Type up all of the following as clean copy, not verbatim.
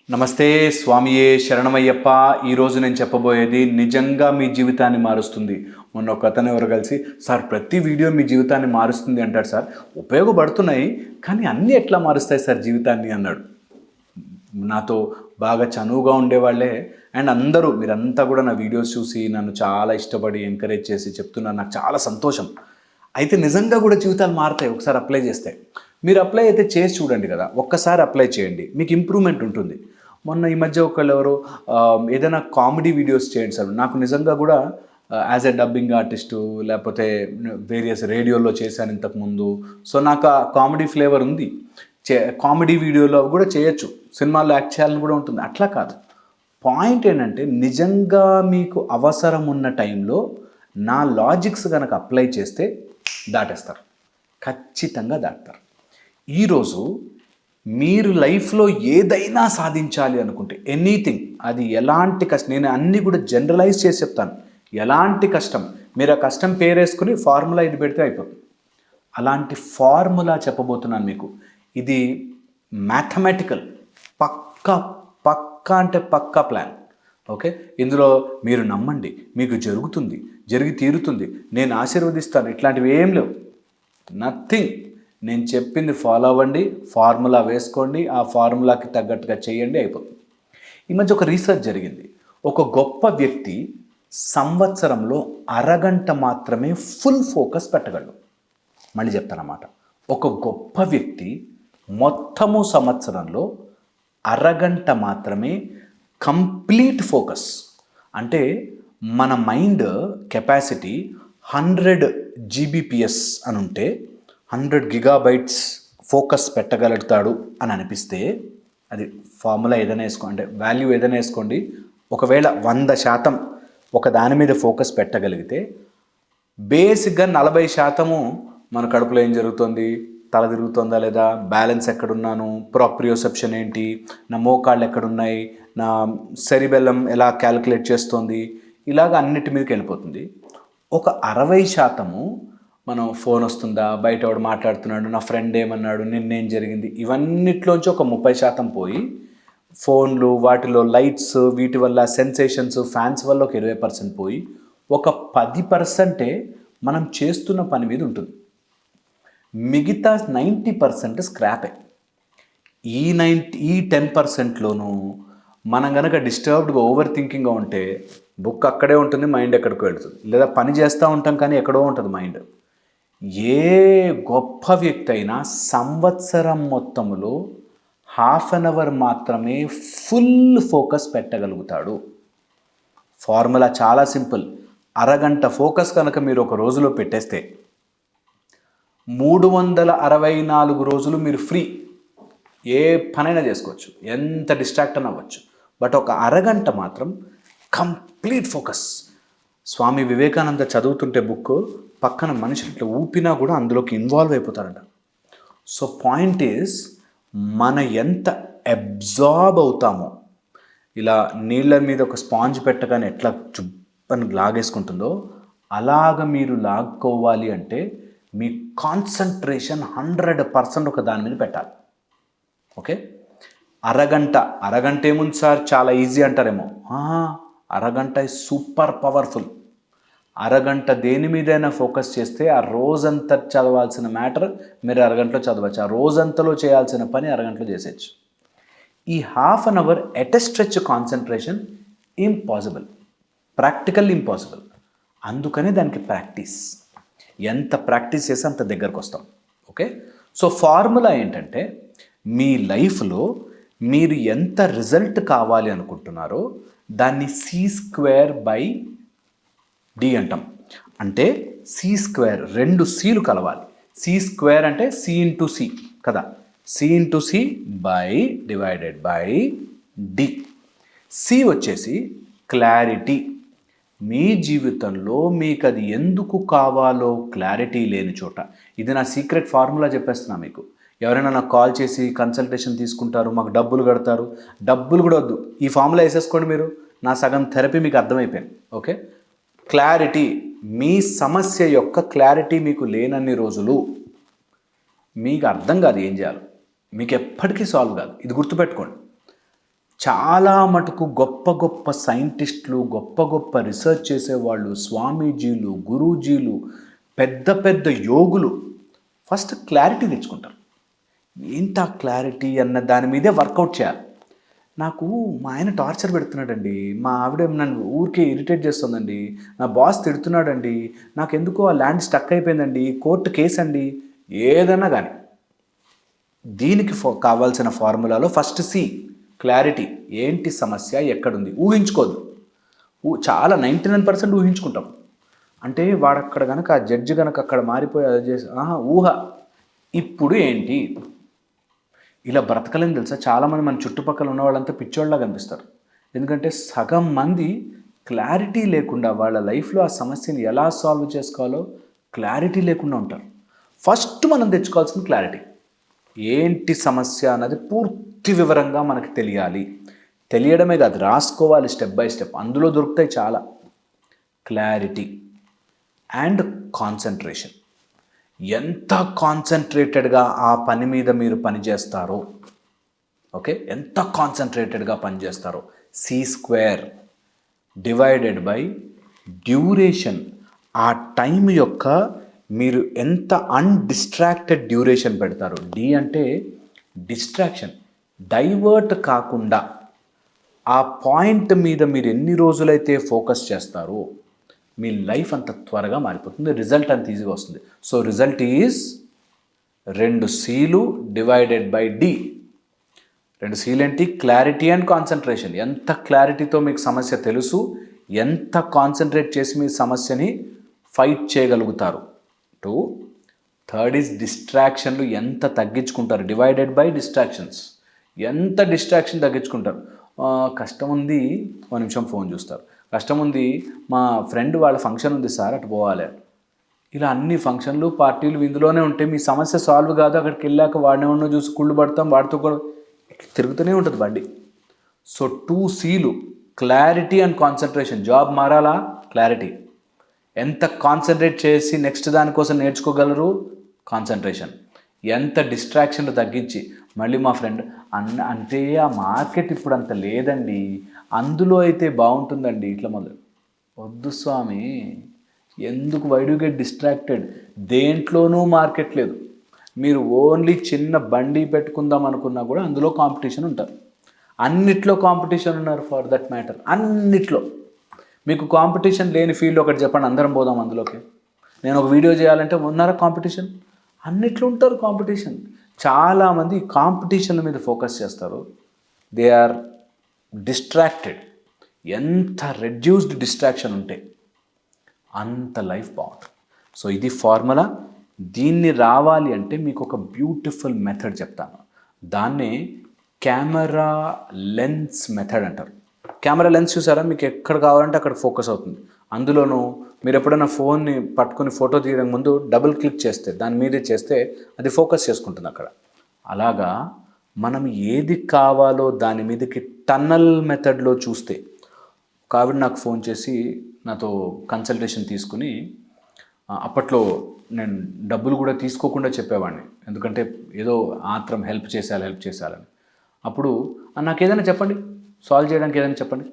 నమస్తే స్వామియే శరణమయ్యప్ప. ఈరోజు నేను చెప్పబోయేది నిజంగా మీ జీవితాన్ని మారుస్తుంది. మొన్న ఒక అతను ఎవరు కలిసి, సార్ ప్రతి వీడియో మీ జీవితాన్ని మారుస్తుంది అంటాడు సార్, ఉపయోగపడుతున్నాయి కానీ అన్నీ ఎట్లా మారుస్తాయి సార్ జీవితాన్ని అన్నాడు. నాతో బాగా చనువుగా ఉండేవాళ్ళే అండ్ అందరూ మీరంతా కూడా నా వీడియోస్ చూసి నన్ను చాలా ఇష్టపడి ఎంకరేజ్ చేసి చెప్తున్నారు. నాకు చాలా సంతోషం. అయితే నిజంగా కూడా జీవితాలు మారుతాయి ఒకసారి అప్లై చేస్తే. మీరు అప్లై అయితే చేసి చూడండి కదా, ఒక్కసారి అప్లై చేయండి, మీకు ఇంప్రూవ్మెంట్ ఉంటుంది. మొన్న ఈ మధ్య ఒకళ్ళు ఎవరు ఏదైనా కామెడీ వీడియోస్ చేయండి సార్, నాకు నిజంగా కూడా యాజ్ ఎ డబ్బింగ్ ఆర్టిస్టు లేకపోతే వేరియస్ రేడియోలో చేశాను ఇంతకుముందు. సో నాకు ఆ కామెడీ ఫ్లేవర్ ఉంది. కామెడీ వీడియోలో కూడా చేయొచ్చు, సినిమాల్లో యాక్ట్ చేయాలని కూడా ఉంటుంది. అట్లా కాదు, పాయింట్ ఏంటంటే నిజంగా మీకు అవసరం ఉన్న టైంలో నా లాజిక్స్ కనుక అప్లై చేస్తే దాటేస్తారు, ఖచ్చితంగా దాటుతారు. ఈరోజు మీరు లైఫ్లో ఏదైనా సాధించాలి అనుకుంటే ఎనీథింగ్, అది ఎలాంటి కష్టం, నేను అన్నీ కూడా జనరలైజ్ చేసి చెప్తాను. ఎలాంటి కష్టం, మీరు ఆ కష్టం పేరేసుకుని ఫార్ములా ఇది పెడితే అయిపోతుంది. అలాంటి ఫార్ములా చెప్పబోతున్నాను మీకు. ఇది మ్యాథమెటికల్, పక్కా అంటే పక్కా ప్లాన్. ఓకే, ఇందులో మీరు నమ్మండి, మీకు జరుగుతుంది, జరిగి తీరుతుంది, నేను ఆశీర్వదిస్తాను, ఇట్లాంటివి ఏం లేవు. నథింగ్. నేను చెప్పింది ఫాలో అవ్వండి, ఫార్ములా వేసుకోండి, ఆ ఫార్ములాకి తగ్గట్టుగా చేయండి, అయిపోతుంది. ఈ మధ్య ఒక రీసెర్చ్ జరిగింది. ఒక గొప్ప వ్యక్తి సంవత్సరంలో అరగంట మాత్రమే ఫుల్ ఫోకస్ పెట్టగలడు. మళ్ళీ చెప్తానమాట, ఒక గొప్ప వ్యక్తి మొత్తము సంవత్సరంలో అరగంట మాత్రమే కంప్లీట్ ఫోకస్. అంటే మన మైండ్ కెపాసిటీ 100 GBps అని ఉంటే 100 GB ఫోకస్ పెట్టగలుగుతాడు అని అనిపిస్తే, అది ఫార్ములా ఏదైనా వేసుకోండి, అంటే వాల్యూ ఏదైనా వేసుకోండి. ఒకవేళ 100% ఒక దాని మీద ఫోకస్ పెట్టగలిగితే బేసిక్గా 40% మన కడుపులో ఏం జరుగుతుంది, తల తిరుగుతుందా లేదా, బ్యాలెన్స్ ఎక్కడున్నాను, ప్రాప్రియోసెప్షన్ ఏంటి, నా మోకాళ్ళు ఎక్కడున్నాయి, నా సెరిబెల్లం ఎలా క్యాలిక్యులేట్ చేస్తుంది, ఇలాగ అన్నిటి మీదకి వెళ్ళిపోతుంది. ఒక 60% మనం ఫోన్ వస్తుందా, బయట వాడు మాట్లాడుతున్నాడు, నా ఫ్రెండ్ ఏమన్నాడు, నిన్నేం జరిగింది, ఇవన్నిట్లోంచి ఒక 30% పోయి ఫోన్లు, వాటిలో లైట్స్, వీటి వల్ల సెన్సేషన్స్, ఫ్యాన్స్ వల్ల ఒక 20% పోయి ఒక 10% మనం చేస్తున్న పని మీద ఉంటుంది. మిగతా 90% స్క్రాపే. ఈ 10%లోనూ మనం కనుక డిస్టర్బ్డ్గా ఓవర్ థింకింగ్గా ఉంటే బుక్ అక్కడే ఉంటుంది, మైండ్ ఎక్కడికో వెళ్తుంది, లేదా పని చేస్తూ ఉంటాం కానీ ఎక్కడో ఉంటుంది మైండ్. ఏ గొప్ప వ్యక్తి అయినా సంవత్సరం మొత్తంలో 1/2 అవర్ మాత్రమే ఫుల్ ఫోకస్ పెట్టగలుగుతాడు. ఫార్ములా చాలా సింపుల్. అరగంట ఫోకస్ కనుక మీరు ఒక రోజులో పెట్టేస్తే 364 రోజులు మీరు ఫ్రీ, ఏ పనైనా చేసుకోవచ్చు, ఎంత డిస్ట్రాక్ట్ అని అవ్వచ్చు. బట్ ఒక అరగంట మాత్రం కంప్లీట్ ఫోకస్. స్వామి వివేకానంద చదువుతుంటే బుక్ పక్కన మనిషి ఇట్లా ఊపినా కూడా అందులోకి ఇన్వాల్వ్ అయిపోతారంట. సో పాయింట్ ఈజ్, మన ఎంత అబ్జార్బ్ అవుతామో, ఇలా నీళ్ళ మీద ఒక స్పాంజ్ పెట్టగానే ఎట్లా చుప్పని లాగేసుకుంటుందో అలాగ మీరు లాక్కోవాలి అంటే మీ కాన్సన్ట్రేషన్ 100% ఒక దాని మీద పెట్టాలి. ఓకే, అరగంట ఏముంది సార్ చాలా ఈజీ అంటారేమో. అరగంట సూపర్ పవర్ఫుల్. అరగంట దేని మీదైనా ఫోకస్ చేస్తే ఆ రోజంతా చదవాల్సిన మ్యాటర్ మీరు అరగంటలో చదవచ్చు, ఆ రోజంతలో చేయాల్సిన పని అరగంటలో చేసేయచ్చు. ఈ 1/2 hour at a stretch concentration impossible, practical impossible. అందుకని దానికి ప్రాక్టీస్, ఎంత ప్రాక్టీస్ చేస్తే అంత దగ్గరకు వస్తాం. ఓకే, సో ఫార్ములా ఏంటంటే, మీ లైఫ్లో మీరు ఎంత రిజల్ట్ కావాలి అనుకుంటున్నారో దాన్ని C²/D అంటాం. అంటే C² 2 Cలు కలవాలి. C² అంటే C కదా, C/D. C వచ్చేసి క్లారిటీ. మీ జీవితంలో మీకు అది ఎందుకు కావాలో క్లారిటీ లేని చోట, ఇది నా సీక్రెట్ ఫార్ములా చెప్పేస్తున్నా మీకు. ఎవరైనా నాకు కాల్ చేసి కన్సల్టేషన్ తీసుకుంటారు, మాకు డబ్బులు కడతారు, డబ్బులు కూడా వద్దు, ఈ ఫార్ములా వేసేసుకోండి మీరు, నా సగం థెరపీ మీకు అర్థమైపోయింది. Okay, clarity. మీ సమస్య యొక్క క్లారిటీ మీకు లేనన్ని రోజులు మీకు అర్థం కాదు ఏం చేయాలో, మీకు ఎప్పటికీ సాల్వ్ కాదు. ఇది గుర్తుపెట్టుకోండి. చాలా మటుకు గొప్ప గొప్ప సైంటిస్టులు, గొప్ప గొప్ప రీసెర్చ్ చేసేవాళ్ళు, స్వామీజీలు, గురూజీలు, పెద్ద పెద్ద యోగులు ఫస్ట్ క్లారిటీ తెచ్చుకుంటారు. ఏంటి ఆ క్లారిటీ అన్న దాని మీదే వర్కౌట్ చేయాలి. నాకు మా ఆయన టార్చర్ పెడుతున్నాడండి, మా ఆవిడ నన్ను ఊరికే ఇరిటేట్ చేస్తుందండి, నా బాస్ తిడుతున్నాడండి, నాకెందుకో ఆ ల్యాండ్ స్టక్ అయిపోయిందండి, కోర్టు కేసు అండి, ఏదన్నా కానీ దీనికి కావాల్సిన ఫార్ములాలో ఫస్ట్ సి క్లారిటీ. ఏంటి సమస్య, ఎక్కడుంది, ఊహించుకోదు. చాలా 99% ఊహించుకుంటాం. అంటే వాడక్కడ కనుక ఆ జడ్జి కనుక అక్కడ మారిపోయి అది చేసి ఊహ. ఇప్పుడు ఏంటి ఇలా బ్రతకలేని తెలుసా? చాలామంది మన చుట్టుపక్కల ఉన్న వాళ్ళంతా పిచ్చోళ్ళలా కనిపిస్తారు. ఎందుకంటే సగం మంది క్లారిటీ లేకుండా వాళ్ళ లైఫ్లో ఆ సమస్యని ఎలా సాల్వ్ చేసుకోవాలో క్లారిటీ లేకుండా ఉంటారు. ఫస్ట్ మనం తెచ్చుకోవాల్సిన క్లారిటీ. ఏంటి సమస్య అన్నది పూర్తి వివరంగా మనకు తెలియాలి. తెలియడమే కాదు, రాసుకోవాలి స్టెప్ బై స్టెప్. అందులో దొరుకుతాయి చాలా. Clarity and concentration. ఎంత కాన్సన్ట్రేటెడ్గా ఆ పని మీద మీరు పనిచేస్తారో, ఓకే, ఎంత కాన్సన్ట్రేటెడ్గా పనిచేస్తారో, C² డివైడెడ్ బై డ్యూరేషన్. ఆ టైం యొక్క మీరు ఎంత అన్డిస్ట్రాక్టెడ్ డ్యూరేషన్ పెడతారు. డి అంటే డిస్ట్రాక్షన్, డైవర్ట్ కాకుండా ఆ పాయింట్ మీద మీరు ఎన్ని రోజులైతే ఫోకస్ చేస్తారో మీ లైఫ్ అంత త్వరగా మారిపోతుంది, రిజల్ట్ అంత ఈజీగా వస్తుంది. సో రిజల్ట్ ఈజ్ 2 Cలు డివైడెడ్ బై డి. 2 Cలు ఏంటి? Clarity and concentration. ఎంత క్లారిటీతో మీకు సమస్య తెలుసు, ఎంత కాన్సన్ట్రేట్ చేసి మీ సమస్యని ఫైట్ చేయగలుగుతారు. 2 థర్డ్ ఈజ్ డిస్ట్రాక్షన్లు ఎంత తగ్గించుకుంటారు, డివైడెడ్ బై డిస్ట్రాక్షన్స్. ఎంత డిస్ట్రాక్షన్ తగ్గించుకుంటారు. కష్టం ఉంది, 1 నిమిషం ఫోన్ చూస్తారు. కష్టం ఉంది, మా ఫ్రెండ్ వాళ్ళ ఫంక్షన్ ఉంది సార్, అటు పోవాలి. ఇలా అన్ని ఫంక్షన్లు, పార్టీలు ఇందులోనే ఉంటే మీ సమస్య సాల్వ్ కాదు. అక్కడికి వెళ్ళాక వాడినే ఉన్న చూసి కుళ్ళు పడతాం, వాడితో కూడా తిరుగుతూనే ఉంటుంది బండి. సో 2 Cలు క్లారిటీ అండ్ కాన్సన్ట్రేషన్. జాబ్ మారాలా? క్లారిటీ. ఎంత కాన్సన్ట్రేట్ చేసి నెక్స్ట్ దానికోసం నేర్చుకోగలరు? కాన్సన్ట్రేషన్. ఎంత డిస్ట్రాక్షన్లు తగ్గించి, మళ్ళీ మా ఫ్రెండ్ అంటే ఆ మార్కెట్ ఇప్పుడు అంత లేదండి, అందులో అయితే బాగుంటుందండి, ఇట్లా మొదలు. వద్దు స్వామి, ఎందుకు? Why do get distracted? దేంట్లోనూ మార్కెట్ లేదు. మీరు ఓన్లీ చిన్న బండి పెట్టుకుందాం అనుకున్నా కూడా అందులో కాంపిటీషన్ ఉంటారు. అన్నిట్లో కాంపిటీషన్ ఉన్నారు, ఫర్ దట్ మ్యాటర్ అన్నిట్లో. మీకు కాంపిటీషన్ లేని ఫీల్డ్ ఒకటి చెప్పండి, అందరం పోదాం అందులోకి. నేను ఒక వీడియో చేయాలంటే ఉన్నారా కాంపిటీషన్? అన్నిట్లో ఉంటారు కాంపిటీషన్. చాలామంది కాంపిటీషన్ల మీద ఫోకస్ చేస్తారు. They are distracted. ఎంత రెడ్యూస్డ్ డిస్ట్రాక్షన్ ఉంటే అంత లైఫ్ బాగుంటుంది. సో ఇది ఫార్ములా. దీన్ని రావాలి అంటే మీకు ఒక బ్యూటిఫుల్ మెథడ్ చెప్తాను. దాన్నే కెమెరా లెన్స్ మెథడ్ అంటారు. కెమెరా లెన్స్ చూసారా? మీకు ఎక్కడ కావాలంటే అక్కడ ఫోకస్ అవుతుంది. అందులోనూ మీరు ఎప్పుడైనా ఫోన్ని పట్టుకొని ఫోటో తీయడం ముందు డబుల్ క్లిక్ చేస్తే, దాని మీదే చేస్తే అది ఫోకస్ చేసుకుంటుంది అక్కడ. అలాగా మనం ఏది కావాలో దాని మీదకి టన్నల్ మెథడ్లో చూస్తే, ఒక ఆవిడ నాకు ఫోన్ చేసి నాతో కన్సల్టేషన్ తీసుకుని, అప్పట్లో నేను డబ్బులు కూడా తీసుకోకుండా చెప్పేవాడిని, ఎందుకంటే ఏదో ఆత్రం హెల్ప్ చేసేయాలని. అప్పుడు నాకు ఏదైనా చెప్పండి, సాల్వ్ చేయడానికి ఏదైనా చెప్పండి.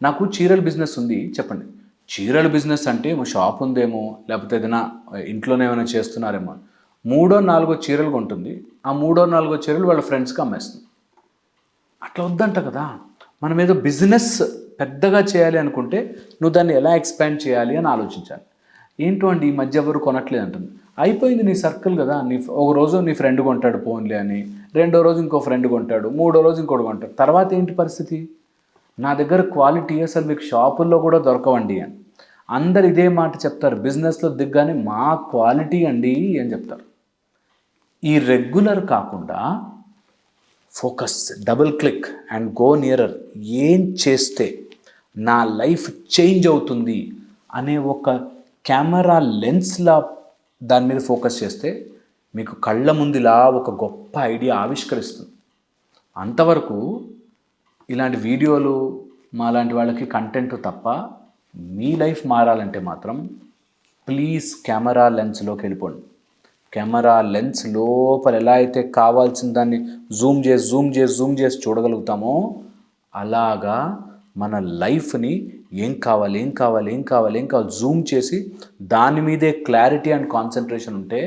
నాకు చీరల బిజినెస్ ఉంది చెప్పండి. చీరల బిజినెస్ అంటే షాప్ ఉందేమో, లేకపోతే ఏదైనా ఇంట్లోనే ఏమైనా చేస్తున్నారేమో. 3 or 4 చీరలు కొంటుంది, ఆ 3 or 4 చీరలు వాళ్ళ ఫ్రెండ్స్కి అమ్మేస్తుంది. అట్లా వద్దంట కదా. మనం ఏదో బిజినెస్ పెద్దగా చేయాలి అనుకుంటే నువ్వు దాన్ని ఎలా ఎక్స్పాండ్ చేయాలి అని ఆలోచించాలి. ఏంటో అండి ఈ మధ్య ఎవరు కొనట్లేదు అంటుంది. అయిపోయింది నీ సర్కిల్ కదా. ఒక రోజు నీ ఫ్రెండ్ కొంటాడు పోన్లే అని, 2వ రోజు ఇంకో ఫ్రెండ్ కొంటాడు, 3వ రోజు ఇంకోటి కొంటాడు. తర్వాత ఏంటి పరిస్థితి? నా దగ్గర క్వాలిటీ అసలు మీకు షాపుల్లో కూడా దొరకవండి అని. అందరు ఇదే మాట చెప్తారు. బిజినెస్లో దిగ్గానే మా క్వాలిటీ అండి అని చెప్తారు. ఈ రెగ్యులర్ కాకుండా focus, double click and go nearer. ఏం చేస్తే నా లైఫ్ చేంజ్ అవుతుంది అనే ఒక కెమెరా లెన్స్లా దాని మీద ఫోకస్ చేస్తే మీకు కళ్ళ ముందులా ఒక గొప్ప ఐడియా ఆవిష్కరిస్తుంది. అంతవరకు ఇలాంటి వీడియోలు మాలాంటి వాళ్ళకి కంటెంట్ తప్ప, మీ లైఫ్ మారాలంటే మాత్రం ప్లీజ్ కెమెరా లెన్స్లోకి వెళ్ళిపోండి. కెమెరా లెన్స్ లోపల ఎలా అయితే కావాల్సిన దాన్ని జూమ్ చేసి చూడగలుగుతామో అలాగా మన లైఫ్ని ఏం కావాలి ఏం కావాలి ఏం కావాలి ఏం కావాలి జూమ్ చేసి దాని మీదే క్లారిటీ అండ్ కాన్సన్ట్రేషన్ ఉంటే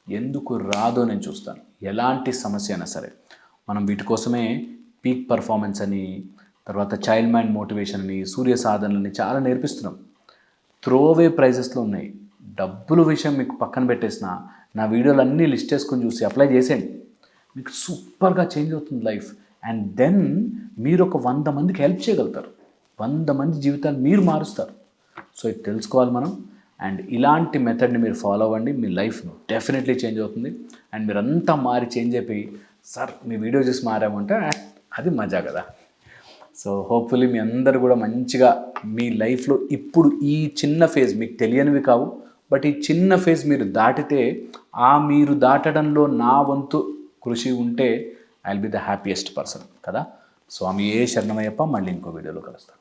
ఎందుకు రాదో నేను చూస్తాను. ఎలాంటి సమస్య అయినా సరే మనం వీటి కోసమే పీక్ పర్ఫార్మెన్స్ అని, తర్వాత చైల్డ్ మైండ్ మోటివేషన్ అని, సూర్య సాధనలని చాలా నేర్పిస్తున్నాం. త్రోవే ప్రైజెస్లో ఉన్నాయి. డబ్బుల విషయం మీకు పక్కన పెట్టేసిన నా వీడియోలు అన్నీ లిస్ట్ చేసుకొని చూసి అప్లై చేసేయండి. మీకు సూపర్గా చేంజ్ అవుతుంది లైఫ్. అండ్ దెన్ మీరు ఒక 100 మందికి హెల్ప్ చేయగలుగుతారు. 100 మంది జీవితాలు మీరు మారుస్తారు. సో ఇది తెలుసుకోవాలి మనం. అండ్ ఇలాంటి మెథడ్ని మీరు ఫాలో అవ్వండి. మీ లైఫ్ డెఫినెట్లీ చేంజ్ అవుతుంది. అండ్ మీరంతా మారి చేంజ్ అయిపోయి సార్ మీ వీడియో చూసి మారామంటే అది మజా కదా. సో హోప్ఫుల్లీ మీ అందరు కూడా మంచిగా మీ లైఫ్లో ఇప్పుడు ఈ చిన్న ఫేజ్ మీకు తెలియనివి కావు, బట్ ఈ చిన్న ఫేజ్ మీరు దాటితే మీరు దాటడంలో నా వంతు కృషి ఉంటే I will be the happiest person కదా. స్వామి ఏ శరణమయ్యప్ప. మళ్ళీ ఇంకో వీడియోలో కలుస్తాను.